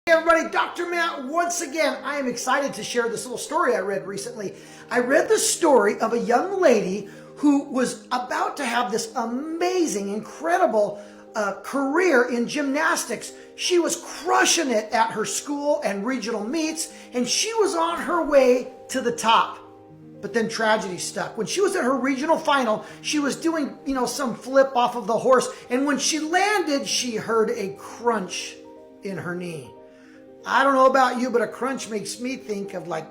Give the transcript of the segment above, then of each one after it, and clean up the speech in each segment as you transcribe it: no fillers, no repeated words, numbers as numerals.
Hey everybody, Dr. Matt once again. I am excited to share this little story I read recently. I read the story of a young lady who was about to have this amazing, incredible career in gymnastics. She was crushing it at her school and regional meets, and she was on her way to the top. But then tragedy struck. When she was at her regional final, she was doing, some flip off of the horse, and when she landed, she heard a crunch in her knee. I don't know about you, but a crunch makes me think of like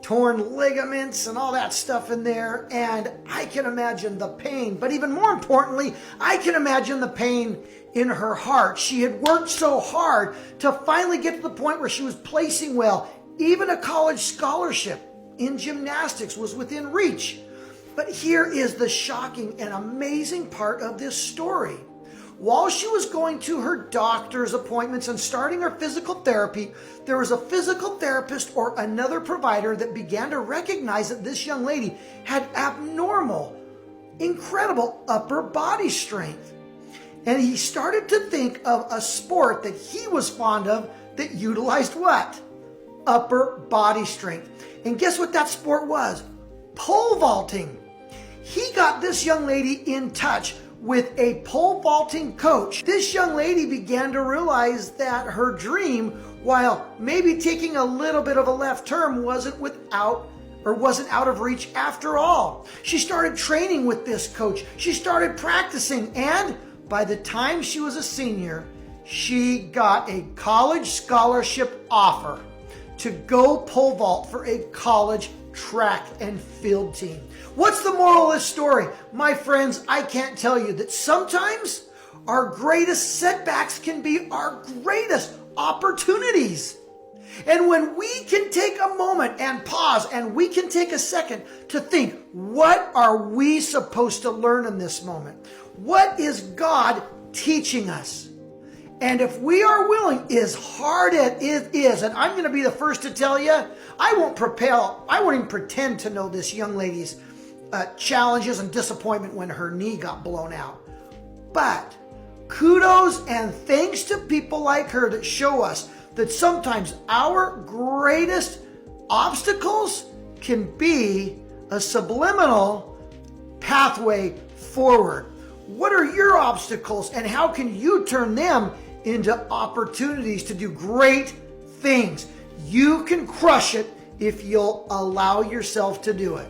torn ligaments and all that stuff in there. And I can imagine the pain, but even more importantly, I can imagine the pain in her heart. She had worked so hard to finally get to the point where she was placing well. Even a college scholarship in gymnastics was within reach. But here is the shocking and amazing part of this story. While she was going to her doctor's appointments and starting her physical therapy, there was a physical therapist or another provider that began to recognize that this young lady had abnormal, incredible upper body strength. And he started to think of a sport that he was fond of that utilized what? Upper body strength. And guess what that sport was? Pole vaulting. He got this young lady in touch with a pole vaulting coach. This young lady began to realize that her dream, while maybe taking a little bit of a left turn, wasn't out of reach after all. She started training with this coach. She started practicing, and by the time she was a senior, she got a college scholarship offer to go pole vault for a college track and field team. What's the moral of this story? My friends, I can't tell you that sometimes our greatest setbacks can be our greatest opportunities. And when we can take a moment and pause and we can take a second to think, what are we supposed to learn in this moment? What is God teaching us? And if we are willing, as hard as it is, and I'm going to be the first to tell you, I won't even pretend to know this young lady's challenges and disappointment when her knee got blown out. But kudos and thanks to people like her that show us that sometimes our greatest obstacles can be a subliminal pathway forward. What are your obstacles and how can you turn them into opportunities to do great things? You can crush it if you'll allow yourself to do it.